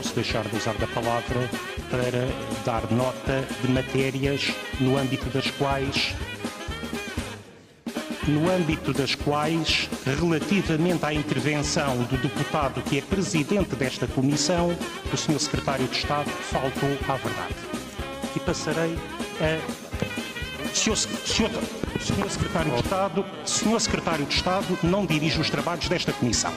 posso deixar de usar da palavra para dar nota de matérias no âmbito das quais, relativamente à intervenção do deputado que é presidente desta comissão, o Sr. Secretário de Estado faltou à verdade. E passarei a... Sr. Secretário de Estado não dirige os trabalhos desta comissão.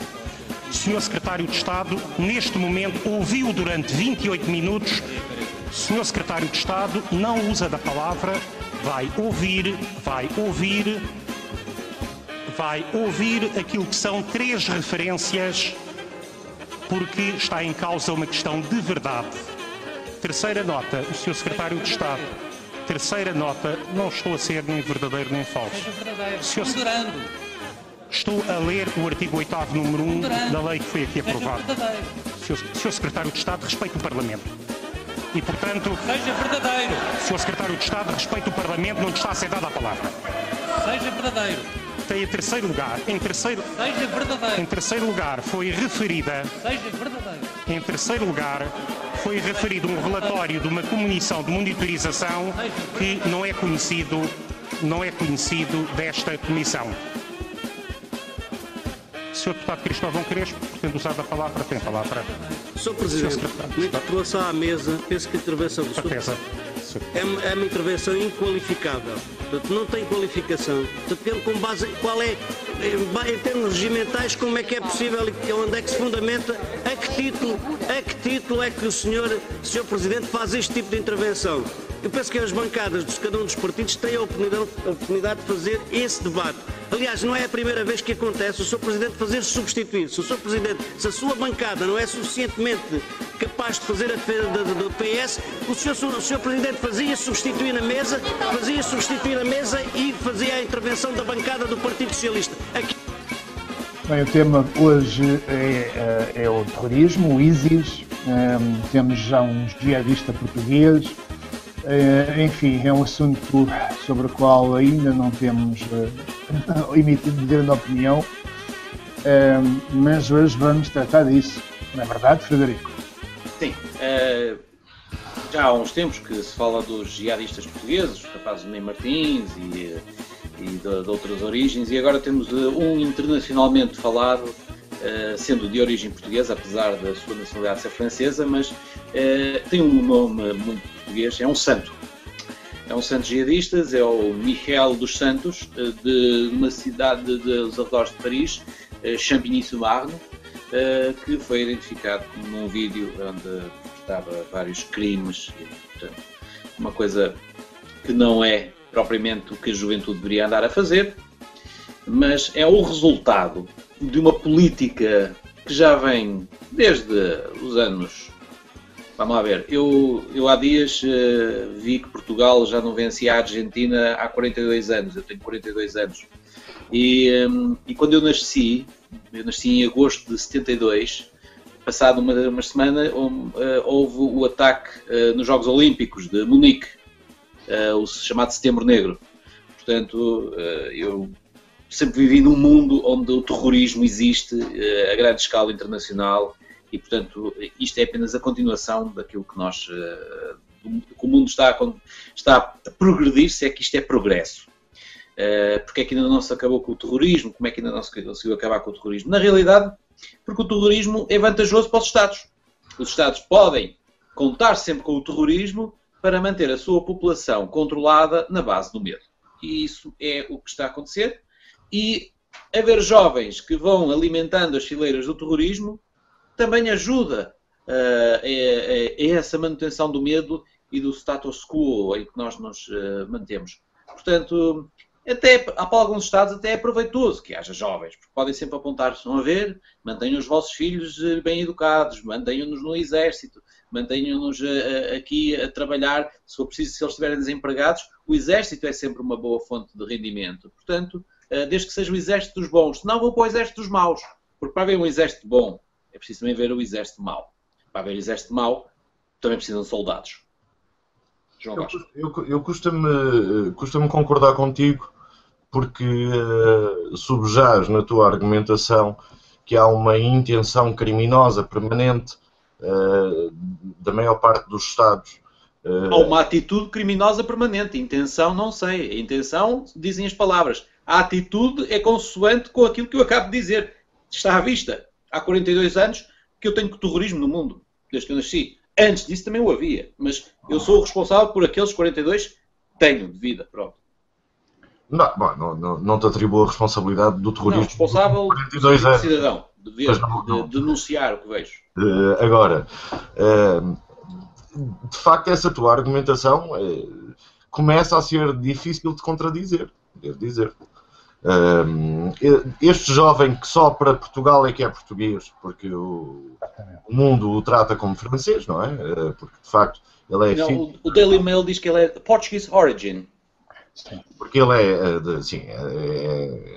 O Sr. Secretário de Estado, neste momento, ouviu durante 28 minutos. O Sr. Secretário de Estado não usa da palavra, vai ouvir aquilo que são 3 referências, porque está em causa uma questão de verdade. Terceira nota, o Sr. Secretário de Estado. Terceira nota, não estou a ser nem verdadeiro nem falso. Estou a ler o artigo 8º, número 1 da lei que foi aqui aprovada. Sr. Secretário de Estado, respeite o Parlamento. E, portanto... Seja verdadeiro. Sr. Secretário de Estado, respeite o Parlamento, não lhe está a ser dada a palavra. Seja verdadeiro. Tem em terceiro lugar. Seja verdadeiro. Em terceiro lugar, foi referida... Seja verdadeiro. Em terceiro lugar, foi referido um relatório de uma comissão de monitorização que não é conhecido desta comissão. Sr. Deputado Cristóvão Crespo, pretende usar da palavra, tem a palavra. Sr. Presidente, em relação à mesa, penso que a intervenção do Sr. É uma intervenção inqualificável. Portanto, não tem qualificação. Portanto, com base qual é, em termos regimentais, como é que é possível e onde é que se fundamenta, a que título é que o Sr. Presidente faz este tipo de intervenção? Eu penso que as bancadas de cada um dos partidos têm a oportunidade de fazer esse debate. Aliás, não é a primeira vez que acontece o Sr. Presidente fazer substituir. Se o Sr. Presidente, se a sua bancada não é suficientemente capaz de fazer a defesa do PS, o Sr. Presidente fazia substituir na mesa e fazia a intervenção da bancada do Partido Socialista. Aqui... Bem, o tema hoje é o terrorismo, o ISIS. Temos já um jihadista português. Enfim, é um assunto sobre o qual ainda não temos emitido grande opinião, mas hoje vamos tratar disso. Não é verdade, Frederico? Sim. Já há uns tempos que se fala dos jihadistas portugueses, os rapazes de Ney Martins e de outras origens, e agora temos um internacionalmente falado, sendo de origem portuguesa, apesar da sua nacionalidade ser francesa, mas tem um nome muito português, é um santo. É um santo jihadista, é o Michel dos Santos, de uma cidade dos arredores de Paris, Champigny-sur-Marne, que foi identificado num vídeo onde estava vários crimes, e, portanto, uma coisa que não é propriamente o que a juventude deveria andar a fazer, mas é o resultado de uma política que já vem desde os anos... Vamos lá ver, eu há dias vi que Portugal já não vencia a Argentina há 42 anos, eu tenho 42 anos. E quando eu nasci em agosto de 72, passado uma semana, houve o ataque nos Jogos Olímpicos de Munique, o chamado Setembro Negro. Portanto, eu sempre vivi num mundo onde o terrorismo existe a grande escala internacional e, portanto, isto é apenas a continuação daquilo que nós, que o mundo está a progredir, se é que isto é progresso. Porque é que ainda não se acabou com o terrorismo? Como é que ainda não se conseguiu acabar com o terrorismo? Na realidade, porque o terrorismo é vantajoso para os Estados. Os Estados podem contar sempre com o terrorismo para manter a sua população controlada na base do medo. E isso é o que está a acontecer. E haver jovens que vão alimentando as fileiras do terrorismo também ajuda a essa manutenção do medo e do status quo em que nós nos mantemos. Portanto, até, para alguns Estados até é proveitoso que haja jovens, porque podem sempre apontar, estão a ver, mantenham os vossos filhos bem educados, mantenham-nos no exército, mantenham-nos aqui a trabalhar, se for preciso, se eles estiverem desempregados, o exército é sempre uma boa fonte de rendimento. Portanto, desde que seja o exército dos bons, senão vão para o exército dos maus, porque para haver um exército bom, é preciso também ver o exército mau. Para haver o exército mau, também precisam de soldados. João Vasco. Eu custa-me concordar contigo, porque subjaz na tua argumentação que há uma intenção criminosa permanente da maior parte dos Estados. Há uma atitude criminosa permanente. Intenção, não sei. A intenção, dizem as palavras. A atitude é consoante com aquilo que eu acabo de dizer. Está à vista. Há 42 anos que eu tenho terrorismo no mundo, desde que eu nasci. Antes disso também o havia. Mas eu sou o responsável por aqueles 42 que tenho de vida. Pronto. Não te atribuo a responsabilidade do terrorismo. Não, responsável do cidadão. De denunciar o que vejo. Agora, de facto, essa tua argumentação começa a ser difícil de contradizer, devo dizer. Este jovem que só para Portugal é que é português, porque o mundo o trata como francês, não é? Porque, de facto, ele é filho... O Daily Mail diz que ele é de Portuguese origin. Sim. Porque ele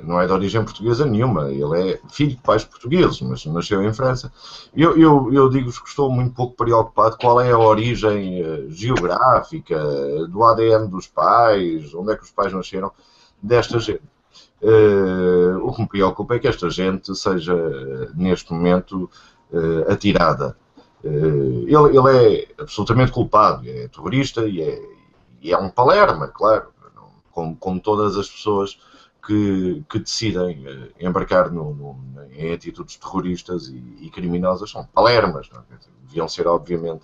não é de origem portuguesa nenhuma, ele é filho de pais portugueses, mas nasceu em França. Eu digo-vos que estou muito pouco preocupado qual é a origem geográfica do ADN dos pais, onde é que os pais nasceram desta gente. O que me preocupa é que esta gente seja, neste momento, atirada. Ele é absolutamente culpado, é terrorista e é um palerma, claro. Como todas as pessoas que decidem embarcar em atitudes terroristas e criminosas, são palermas, não é? Deviam ser, obviamente,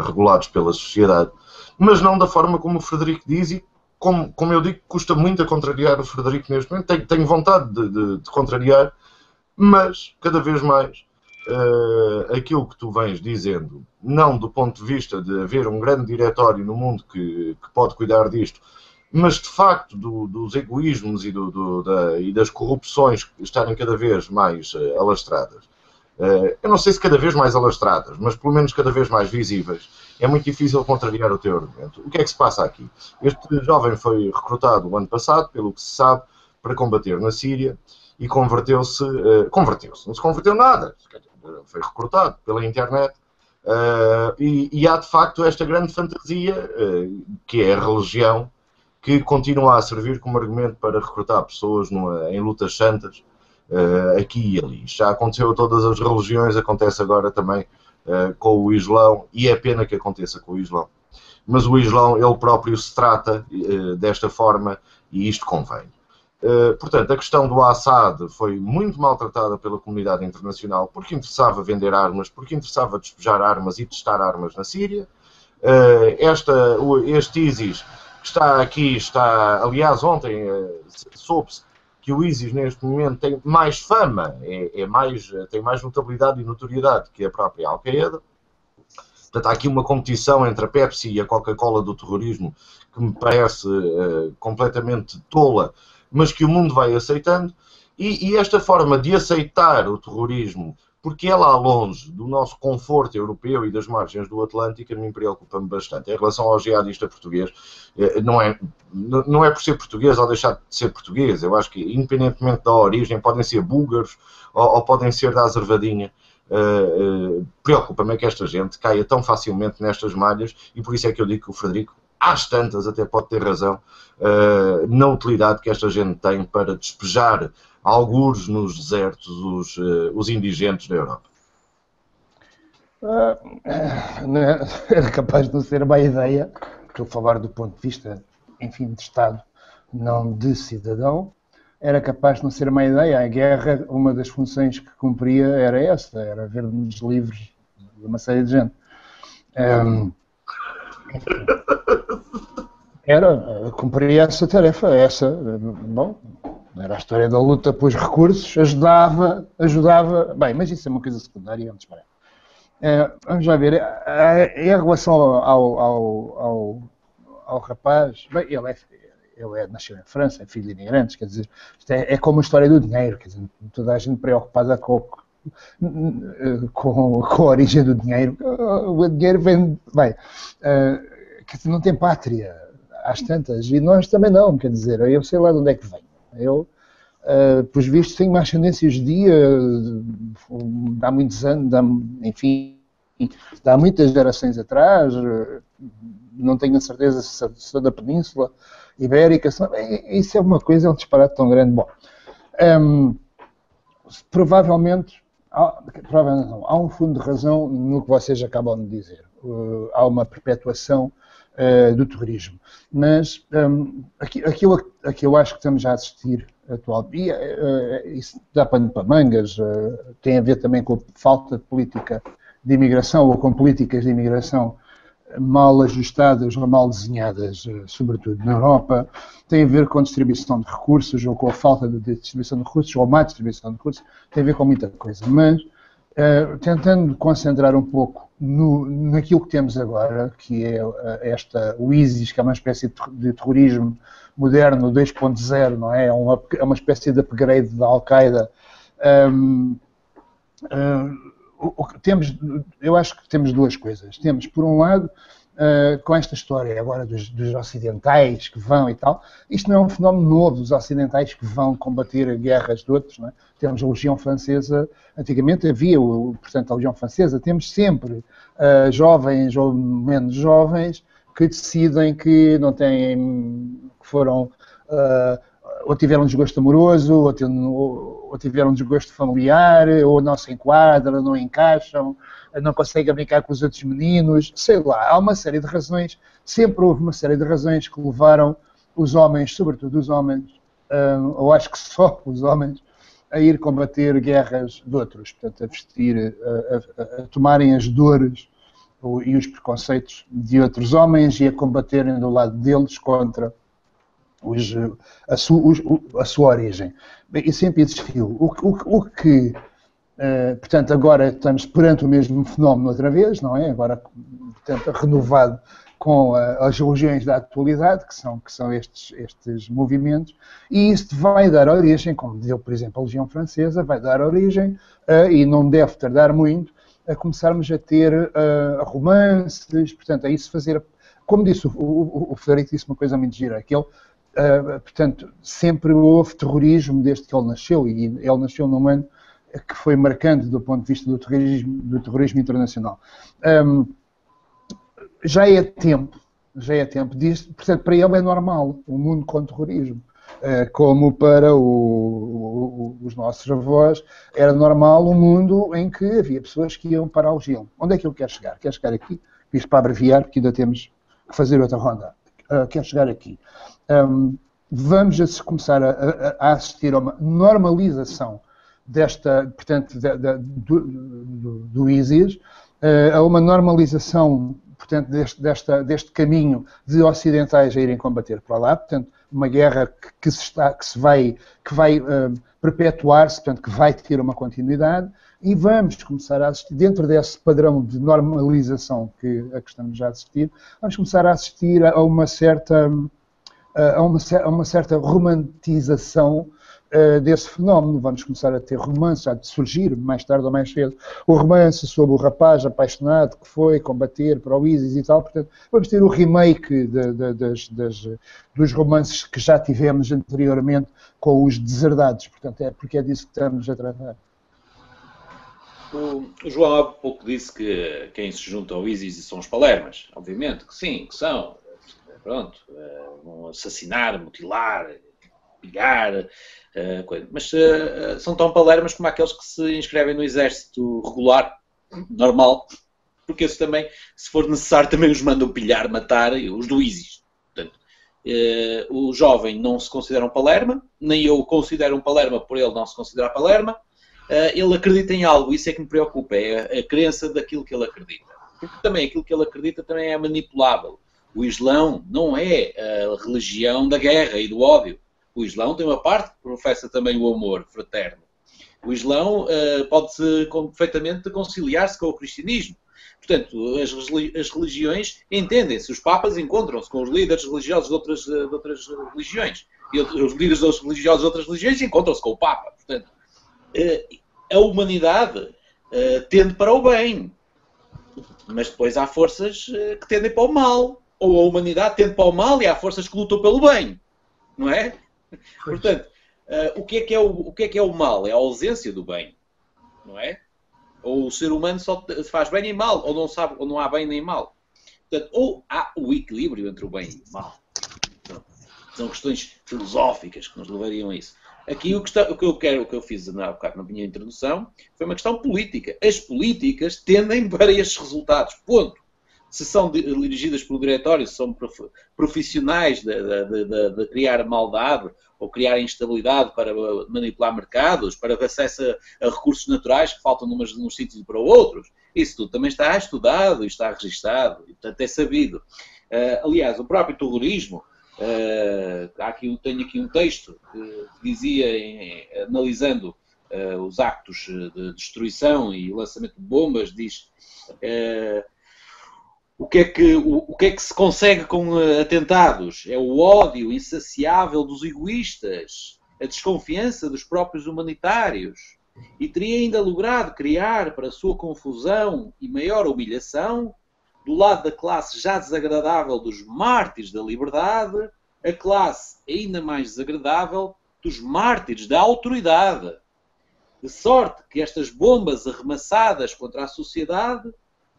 regulados pela sociedade, mas não da forma como o Frederico diz e, como eu digo, custa muito a contrariar o Frederico neste momento. Tenho vontade de contrariar, mas, cada vez mais, aquilo que tu vens dizendo, não do ponto de vista de haver um grande diretório no mundo que pode cuidar disto, mas de facto dos egoísmos e das corrupções estarem cada vez mais alastradas. Eu não sei se cada vez mais alastradas, mas pelo menos cada vez mais visíveis, é muito difícil contrariar o teu argumento. O que é que se passa aqui? Este jovem foi recrutado o ano passado, pelo que se sabe, para combater na Síria e converteu-se, não se converteu nada, foi recrutado pela internet. E há de facto esta grande fantasia, que é a religião, que continua a servir como argumento para recrutar pessoas em lutas santas, aqui e ali. Já aconteceu a todas as religiões, acontece agora também com o Islão, e é pena que aconteça com o Islão. Mas o Islão, ele próprio se trata desta forma, e isto convém. Portanto, a questão do Assad foi muito maltratada pela comunidade internacional, porque interessava vender armas, porque interessava despejar armas e testar armas na Síria. Este ISIS que aliás, ontem soube-se que o ISIS neste momento tem mais fama, tem mais notabilidade e notoriedade que a própria Al-Qaeda. Portanto, há aqui uma competição entre a Pepsi e a Coca-Cola do terrorismo que me parece completamente tola, mas que o mundo vai aceitando. E esta forma de aceitar o terrorismo, porque é lá longe do nosso conforto europeu e das margens do Atlântico, a mim preocupa-me bastante. Em relação ao jihadista português, não é por ser português ou deixar de ser português. Eu acho que, independentemente da origem, podem ser búlgaros ou podem ser da Azervadinha. Preocupa-me que esta gente caia tão facilmente nestas malhas, e por isso é que eu digo que o Frederico, às tantas, até pode ter razão na utilidade que esta gente tem para despejar algures nos desertos os indigentes da Europa. Era capaz de não ser uma ideia, estou a falar do ponto de vista, enfim, de Estado, não de cidadão, era capaz de não ser uma ideia. A guerra, uma das funções que cumpria era essa, era ver-nos livres de uma série de gente. Cumpria essa tarefa, bom, era a história da luta pelos recursos, ajudava, bem, mas isso é uma coisa secundária, vamos parar. Vamos lá ver, em relação ao rapaz, bem, ele nasceu em França, é filho de imigrantes, quer dizer, isto é como a história do dinheiro, quer dizer, toda a gente preocupada com a origem do dinheiro. O dinheiro vem, bem, quer dizer, não tem pátria, às tantas, e nós também não, quer dizer, eu sei lá de onde é que vem. Eu, pelos vistos, tenho uma ascendência judia, há muitos anos, enfim, há muitas gerações atrás, não tenho a certeza se sou da Península Ibérica, isso é uma coisa, é um disparate tão grande. Bom, provavelmente Provavelmente não. Há um fundo de razão no que vocês acabam de dizer. Há uma perpetuação do terrorismo. Mas aquilo a que eu acho que estamos a assistir atualmente, e isso dá pano para mangas, tem a ver também com a falta de política de imigração ou com políticas de imigração mal ajustadas ou mal desenhadas, sobretudo na Europa, tem a ver com a distribuição de recursos ou com a falta de distribuição de recursos ou má distribuição de recursos, tem a ver com muita coisa. Mas, tentando concentrar um pouco naquilo que temos agora, que é o ISIS, que é uma espécie de terrorismo moderno 2.0, não é? É uma espécie de upgrade da Al-Qaeda. Eu acho que temos duas coisas. Temos, por um lado, com esta história agora dos ocidentais que vão e tal, isto não é um fenómeno novo, os ocidentais que vão combater guerras de outros, não é? Temos a Legião Francesa, antigamente havia, portanto, a Legião Francesa, temos sempre jovens ou menos jovens que decidem que não têm, que foram, ou tiveram um desgosto amoroso, ou tiveram um desgosto familiar, ou não se enquadram, não encaixam, não conseguem brincar com os outros meninos, sei lá, há uma série de razões, sempre houve uma série de razões que levaram os homens, sobretudo os homens, ou acho que só os homens, a ir combater guerras de outros, portanto, a vestir, a tomarem as dores e os preconceitos de outros homens e a combaterem do lado deles contra a sua origem. Bem, e sempre existiu. O que portanto, agora estamos perante o mesmo fenómeno outra vez, não é? Agora, portanto, renovado com as religiões da atualidade, que são estes movimentos, e isto vai dar origem, como deu, por exemplo, a Legião Francesa, vai dar origem, e não deve tardar muito, a começarmos a ter romances, portanto, a isso fazer... Como disse o Frederico, disse uma coisa muito gira, que ele, portanto, sempre houve terrorismo desde que ele nasceu, e ele nasceu num ano que foi marcante do ponto de vista do terrorismo internacional. Já é tempo disto, portanto, para ele é normal o mundo com terrorismo. Como para os nossos avós, era normal um mundo em que havia pessoas que iam para Algil. Onde é que eu quero chegar? Quero chegar aqui, isto para abreviar, porque ainda temos que fazer outra ronda. Quero chegar aqui. Vamos começar a assistir a uma normalização portanto, do ISIS, a uma normalização, portanto, deste caminho de ocidentais a irem combater para lá, portanto, uma guerra que vai perpetuar-se, portanto, que vai ter uma continuidade, e vamos começar a assistir, dentro desse padrão de normalização a que estamos já a assistir, vamos começar a assistir a uma certa romantização desse fenómeno. Vamos começar a ter romances, a surgir mais tarde ou mais cedo, o romance sobre o rapaz apaixonado que foi combater para o ISIS e tal. Portanto, vamos ter o remake dos romances que já tivemos anteriormente com os deserdados. Portanto, é porque é disso que estamos a tratar. O João há pouco disse que quem se junta ao ISIS são os palermas. Obviamente que sim, que são. Pronto, vão assassinar, mutilar, pilhar, mas são tão palermas como aqueles que se inscrevem no exército regular, normal, porque esses também, se for necessário, também os mandam pilhar, matar, os do ISIS. Portanto, o jovem não se considera um palerma, nem eu considero um palerma por ele não se considerar palerma. Ele acredita em algo, isso é que me preocupa, é a crença daquilo que ele acredita. Porque também aquilo que ele acredita também é manipulável. O Islão não é a religião da guerra e do ódio. O Islão tem uma parte que professa também o amor fraterno. O Islão pode-se perfeitamente conciliar-se com o cristianismo. Portanto, as religiões entendem-se. Os papas encontram-se com os líderes religiosos de outras religiões. E os líderes religiosos de outras religiões encontram-se com o Papa. Portanto, a humanidade tende para o bem. Mas depois há forças que tendem para o mal. Ou a humanidade tende para o mal e há forças que lutam pelo bem. Não é? Portanto, o que é que é o mal? É a ausência do bem. Não é? Ou o ser humano só faz bem e mal. Ou não sabe, ou não há bem nem mal. Portanto, ou há o equilíbrio entre o bem e o mal. São questões filosóficas que nos levariam a isso. Aqui o que eu fiz há bocado na minha introdução foi uma questão política. As políticas tendem para estes resultados. Ponto. Se são dirigidas pelo diretório, se são profissionais de criar maldade ou criar instabilidade para manipular mercados, para ter acesso a recursos naturais que faltam num sítio e para outros, isso tudo também está estudado e está registado, e portanto é sabido. Aliás, o próprio terrorismo, tenho aqui um texto que dizia, analisando os actos de destruição e lançamento de bombas, diz o que é que se consegue com atentados? É o ódio insaciável dos egoístas, a desconfiança dos próprios humanitários, e teria ainda logrado criar, para a sua confusão e maior humilhação, do lado da classe já desagradável dos mártires da liberdade, a classe ainda mais desagradável dos mártires da autoridade. De sorte que estas bombas arremessadas contra a sociedade,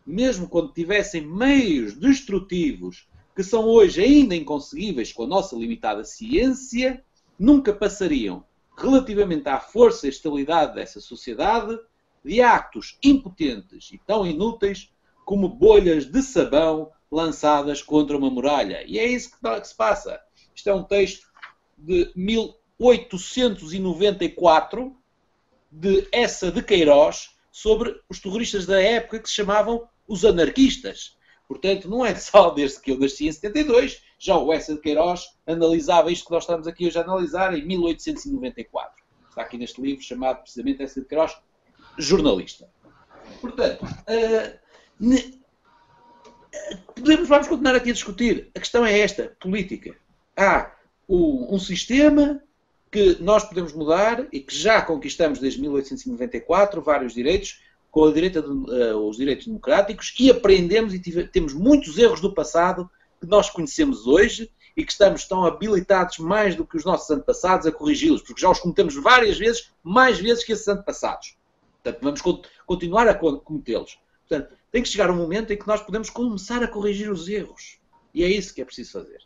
mesmo quando tivessem meios destrutivos que são hoje ainda inconseguíveis com a nossa limitada ciência, nunca passariam, relativamente à força e estabilidade dessa sociedade, de actos impotentes e tão inúteis como bolhas de sabão lançadas contra uma muralha. E é isso que se passa. Isto é um texto de 1894 de Essa de Queiroz sobre os terroristas da época que se chamavam os anarquistas. Portanto, não é só desde que eu nasci em 72, já o Essa de Queiroz analisava isto que nós estamos aqui hoje a analisar em 1894. Está aqui neste livro chamado precisamente Essa de Queiroz, jornalista. Portanto, vamos continuar aqui a discutir. A questão é esta, política. Há um sistema que nós podemos mudar e que já conquistamos desde 1894, vários direitos, com os direitos democráticos, e aprendemos e temos muitos erros do passado que nós conhecemos hoje e que estamos tão habilitados mais do que os nossos antepassados a corrigi-los, porque já os cometemos várias vezes, mais vezes que esses antepassados. Portanto, vamos continuar a cometê-los. Portanto, tem que chegar um momento em que nós podemos começar a corrigir os erros. E é isso que é preciso fazer.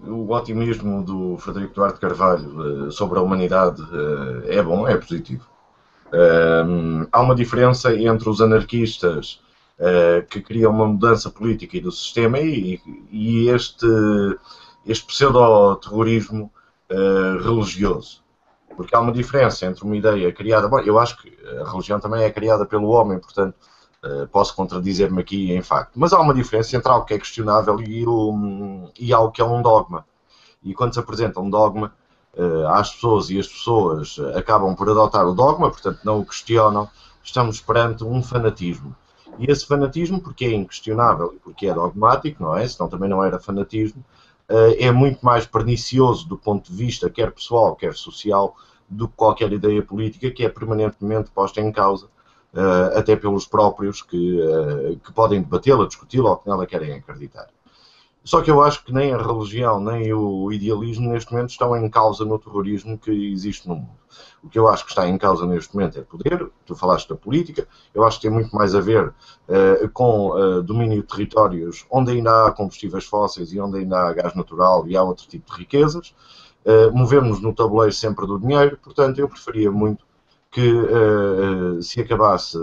O otimismo do Frederico Duarte Carvalho sobre a humanidade é bom, é positivo. Há uma diferença entre os anarquistas que criam uma mudança política e do sistema e este pseudo-terrorismo religioso. Porque há uma diferença entre uma ideia criada... Bom, eu acho que a religião também é criada pelo homem, portanto, posso contradizer-me aqui em facto. Mas há uma diferença entre algo que é questionável e algo que é um dogma. E quando se apresenta um dogma às pessoas e as pessoas acabam por adotar o dogma, portanto não o questionam, estamos perante um fanatismo. E esse fanatismo, porque é inquestionável e porque é dogmático, não é? Senão também não era fanatismo, é muito mais pernicioso do ponto de vista quer pessoal, quer social, do que qualquer ideia política que é permanentemente posta em causa, até pelos próprios que podem debatê-la, discuti-la ou que nela querem acreditar. Só que eu acho que nem a religião, nem o idealismo neste momento estão em causa no terrorismo que existe no mundo. O que eu acho que está em causa neste momento é poder, tu falaste da política, eu acho que tem muito mais a ver com domínio de territórios onde ainda há combustíveis fósseis e onde ainda há gás natural e há outro tipo de riquezas. Movemos no tabuleiro sempre do dinheiro, portanto eu preferia muito que se acabasse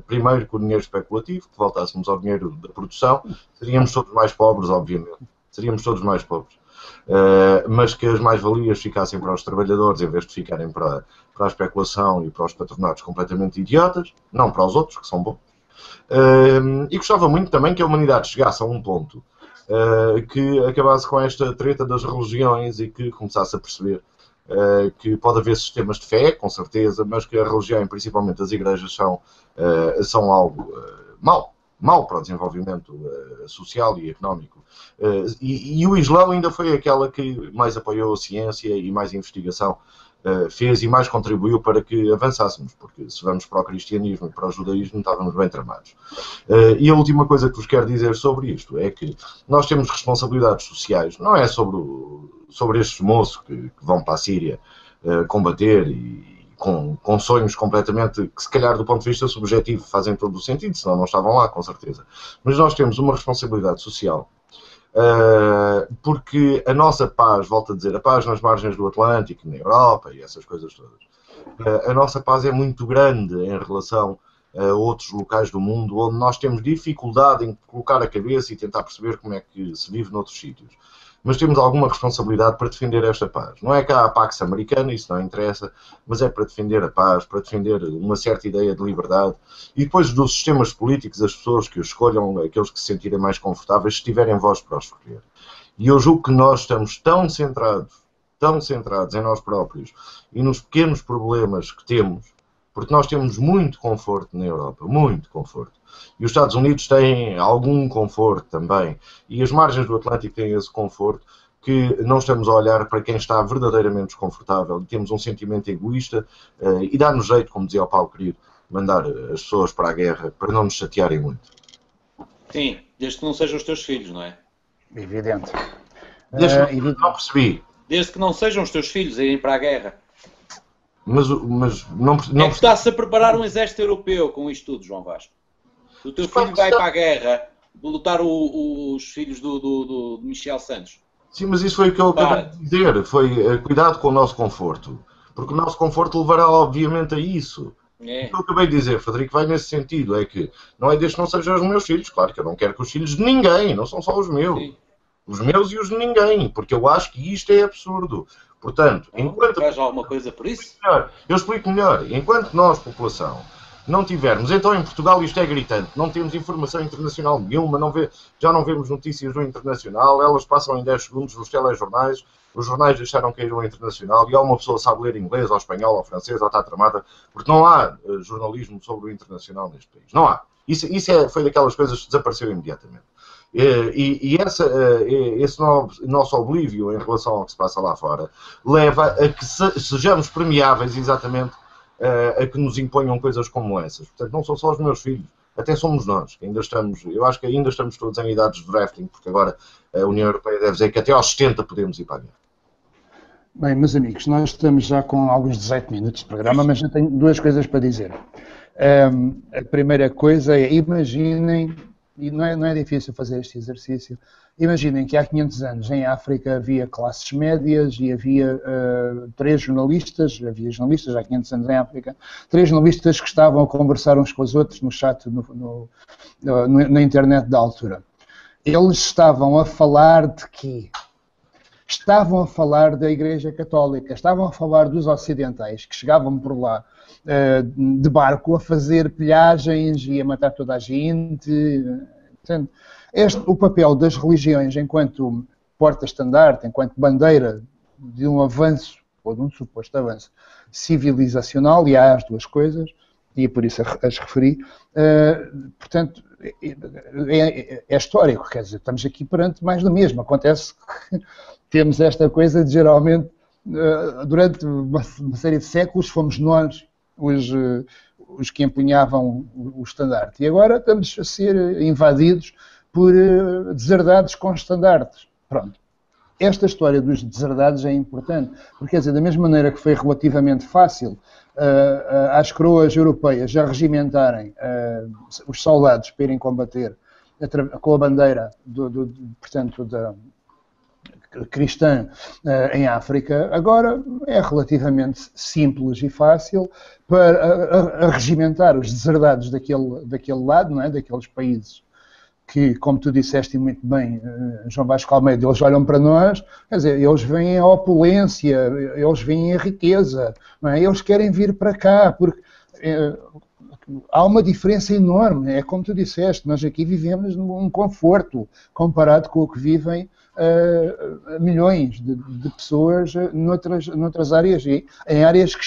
primeiro com o dinheiro especulativo, que voltássemos ao dinheiro da produção, seríamos todos mais pobres, obviamente. Seríamos todos mais pobres. Mas que as mais-valias ficassem para os trabalhadores em vez de ficarem para a especulação e para os patronatos completamente idiotas, não para os outros, que são bons. E gostava muito também que a humanidade chegasse a um ponto que acabasse com esta treta das religiões e que começasse a perceber que pode haver sistemas de fé, com certeza, mas que a religião, e principalmente as igrejas, são algo mau para o desenvolvimento social e económico. E o Islão ainda foi aquela que mais apoiou a ciência e mais investigação fez e mais contribuiu para que avançássemos, porque se vamos para o cristianismo e para o judaísmo estávamos bem tramados. E a última coisa que vos quero dizer sobre isto é que nós temos responsabilidades sociais, não é sobre estes moços que vão para a Síria combater e com sonhos completamente, que se calhar do ponto de vista subjetivo fazem todo o sentido, senão não estavam lá, com certeza. Mas nós temos uma responsabilidade social porque a nossa paz, volto a dizer, a paz nas margens do Atlântico, na Europa e essas coisas todas, a nossa paz é muito grande em relação a outros locais do mundo onde nós temos dificuldade em colocar a cabeça e tentar perceber como é que se vive noutros sítios. Mas temos alguma responsabilidade para defender esta paz. Não é que há a Pax Americana, isso não interessa, mas é para defender a paz, para defender uma certa ideia de liberdade. E depois dos sistemas políticos, as pessoas que os escolham, aqueles que se sentirem mais confortáveis, se tiverem voz para os escolher. E eu julgo que nós estamos tão centrados em nós próprios e nos pequenos problemas que temos, porque nós temos muito conforto na Europa, muito conforto. E os Estados Unidos têm algum conforto também. E as margens do Atlântico têm esse conforto, que não estamos a olhar para quem está verdadeiramente desconfortável. Temos um sentimento egoísta e dá-nos jeito, como dizia o Paulo querido, mandar as pessoas para a guerra para não nos chatearem muito. Sim, desde que não sejam os teus filhos, não é? Evidente. Não percebi. Desde que não sejam os teus filhos a irem para a guerra. Mas não é que está-se a preparar um exército europeu com isto tudo, João Vasco. O teu filho vai para a guerra lutar os filhos do Michel Santos. Sim, mas isso foi o que eu acabei de dizer. Foi cuidado com o nosso conforto. Porque o nosso conforto levará, obviamente, a isso. É. O que eu acabei de dizer, Frederico, vai nesse sentido. É que não é desde que não sejam os meus filhos. Claro que eu não quero que os filhos de ninguém, não são só os meus. Sim. Os meus e os de ninguém. Porque eu acho que isto é absurdo. Portanto, enquanto... Faz alguma coisa por isso? Eu explico melhor. Enquanto nós, população, não tivermos... Então, em Portugal, isto é gritante. Não temos informação internacional nenhuma. Já não vemos notícias do internacional. Elas passam em 10 segundos nos telejornais. Os jornais deixaram cair o internacional. E há uma pessoa que sabe ler inglês, ou espanhol, ou francês, ou está tramada. Porque não há jornalismo sobre o internacional neste país. Não há. Isso foi daquelas coisas que desapareceu imediatamente. Esse nosso oblívio em relação ao que se passa lá fora leva a que sejamos permeáveis exatamente a que nos imponham coisas como essas. Portanto, não são só os meus filhos, até somos nós, que ainda estamos, eu acho que ainda estamos todos em idades de drafting, porque agora a União Europeia deve dizer que até aos 70 podemos ir para a guerra. Bem, meus amigos, nós estamos já com alguns 18 minutos de programa, mas eu tenho duas coisas para dizer. A primeira coisa é, imaginem, e não é difícil fazer este exercício, imaginem que há 500 anos em África havia classes médias e havia três jornalistas, há 500 anos em África, 3 jornalistas que estavam a conversar uns com os outros no chat, na internet da altura. Eles estavam a falar de quê? Estavam a falar da Igreja Católica, estavam a falar dos ocidentais que chegavam por lá de barco a fazer pilhagens e a matar toda a gente. Portanto, o papel das religiões enquanto porta-estandarte, enquanto bandeira de um avanço, ou de um suposto avanço civilizacional, e há as duas coisas, e por isso as referi, portanto, é histórico, quer dizer, estamos aqui perante mais do mesmo. Acontece que temos esta coisa de, geralmente, durante uma série de séculos, fomos nós os que empunhavam o estandarte. E agora estamos a ser invadidos por deserdados com estandartes. Pronto. Esta história dos deserdados é importante, porque, quer dizer, da mesma maneira que foi relativamente fácil às coroas europeias já regimentarem os soldados para irem combater com a bandeira, portanto, cristã em África, agora é relativamente simples e fácil para regimentar os deserdados daquele lado, não é? Daqueles países que, como tu disseste muito bem, João Vasco Almeida, eles olham para nós, quer dizer, eles veem a opulência, eles veem a riqueza, não é? Eles querem vir para cá, porque há uma diferença enorme, é como tu disseste, nós aqui vivemos num conforto comparado com o que vivem milhões de pessoas noutras áreas, e em áreas que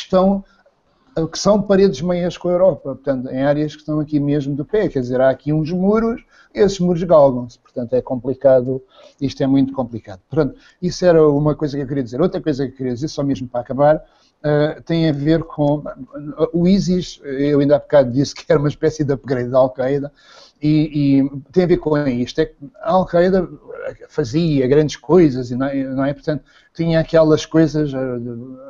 são paredes meias com a Europa, portanto, em áreas que estão aqui mesmo de pé, quer dizer, há aqui uns muros, esses muros galgam-se, portanto é complicado, isto é muito complicado. Portanto, isso era uma coisa que eu queria dizer. Outra coisa que eu queria dizer, só mesmo para acabar, tem a ver com o ISIS. Eu ainda há bocado disse que era uma espécie de upgrade da Al-Qaeda, E tem a ver com isto, é que a Al-Qaeda fazia grandes coisas, não é? Portanto, tinha aquelas coisas,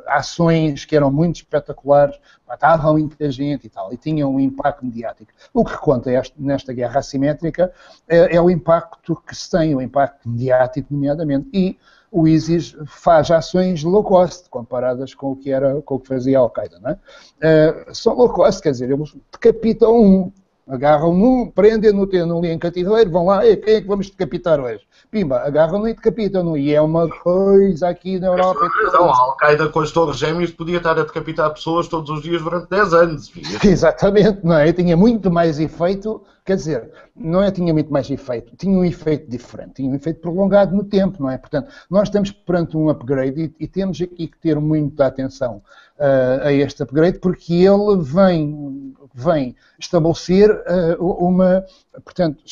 ações que eram muito espetaculares, matavam muita gente e tal, e tinham um impacto mediático. O que conta nesta guerra assimétrica é o impacto que se tem, o impacto mediático, nomeadamente, e o ISIS faz ações low cost, comparadas com o que fazia a Al-Qaeda, não é? São low cost, quer dizer, eles decapitam agarram-no, prendem-no, têm-no ali em cativeiro, vão lá, quem é que vamos decapitar hoje? Pimba, agarram-no e decapitam-no. E é uma coisa aqui na Europa. Não, a Al-Qaeda com as Torres Gêmeas podia estar a decapitar pessoas todos os dias durante 10 anos. Exatamente, não é? Tinha muito mais efeito, quer dizer, não é tinha muito mais efeito, tinha um efeito diferente, tinha um efeito prolongado no tempo, não é? Portanto, nós estamos perante um upgrade e temos aqui que ter muita atenção a este upgrade, porque ele vem estabelecer portanto,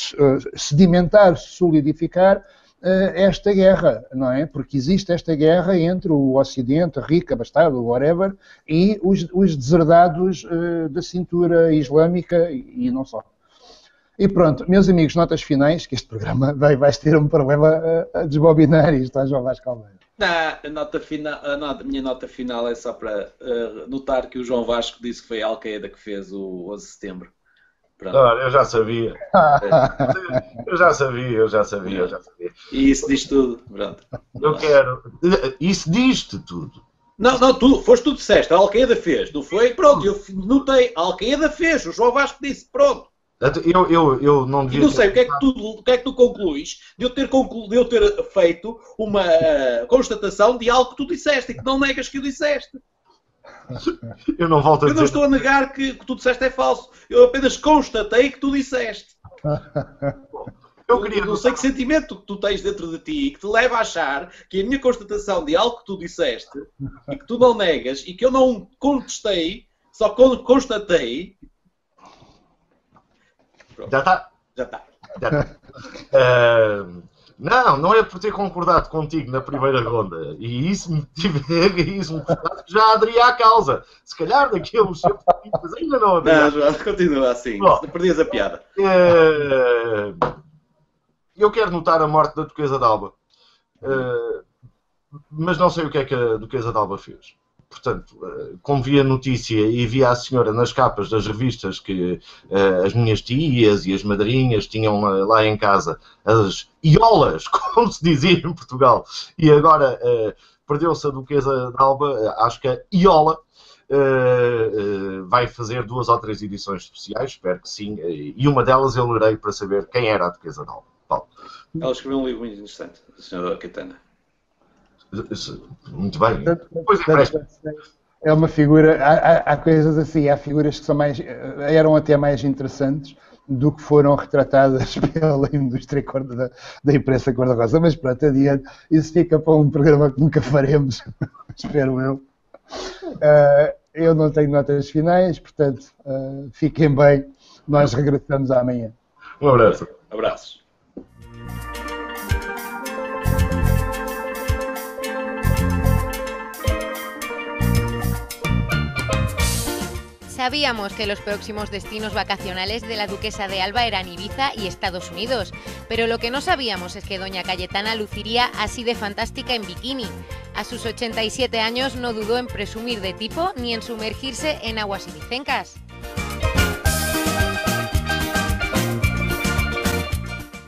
sedimentar, solidificar esta guerra, não é? Porque existe esta guerra entre o Ocidente, rico, abastado, whatever, e os deserdados da cintura islâmica e não só. E pronto, meus amigos, notas finais, que este programa vai ter um problema a desbobinar isto, está João Vasco Almeida. A minha nota final é só para notar que o João Vasco disse que foi a Al-Qaeda que fez o 11 de setembro. Pronto. Eu já sabia. Eu já sabia. E isso diz tudo. Pronto. Isso diz-te tudo. Não, foste tu que disseste, a Al-Qaeda fez, não foi? Pronto, eu notei, a Al-Qaeda fez, o João Vasco disse, pronto. Eu não devia. E não sei o que é que tu concluís de eu ter feito uma constatação de algo que tu disseste e que não negas que o disseste. Eu não volto a dizer. Eu não estou a negar que o que tu disseste é falso. Eu apenas constatei que tu disseste. Eu não sei que sentimento que tu tens dentro de ti que te leva a achar que a minha constatação de algo que tu disseste e que tu não negas e que eu não contestei, só constatei. Já está. Não é por ter concordado contigo na primeira ronda e isso me mostrado que já aderia à causa. Se calhar daqui a uns tempos ainda não aderia. Não, João, continua assim. Perdias a piada. Eu quero notar a morte da Duquesa d'Alba, mas não sei o que é que a Duquesa d'Alba fez. Portanto, como vi a notícia e vi a senhora nas capas das revistas que as minhas tias e as madrinhas tinham lá em casa, as iolas, como se dizia em Portugal, e agora perdeu-se a Duquesa d'Alba, acho que a iola vai fazer 2 ou 3 edições especiais, espero que sim, e uma delas eu lerei para saber quem era a Duquesa d'Alba. Paulo. Ela escreveu um livro muito interessante, a senhora Caetana. Muito bem. É uma figura, há coisas assim, há figuras que eram até mais interessantes do que foram retratadas pela indústria da imprensa cor-de-rosa. Mas pronto, adiante, isso fica para um programa que nunca faremos, espero eu. Eu não tenho notas finais, portanto, fiquem bem, nós regressamos amanhã. Um abraço. Abraços. Sabíamos que los próximos destinos vacacionales de la Duquesa de Alba eran Ibiza y Estados Unidos, pero lo que no sabíamos es que doña Cayetana luciría así de fantástica en bikini. A sus 87 años no dudó en presumir de tipo ni en sumergirse en aguas ibicencas.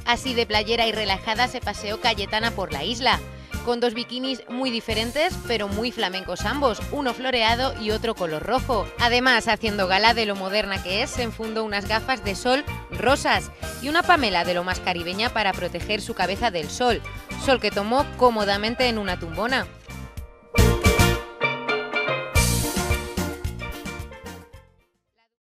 Así de playera y relajada se paseó Cayetana por la isla, con 2 bikinis muy diferentes, pero muy flamencos ambos, uno floreado y otro color rojo. Además, haciendo gala de lo moderna que es, se enfundó unas gafas de sol rosas y una pamela de lo más caribeña para proteger su cabeza del sol, sol que tomó cómodamente en una tumbona.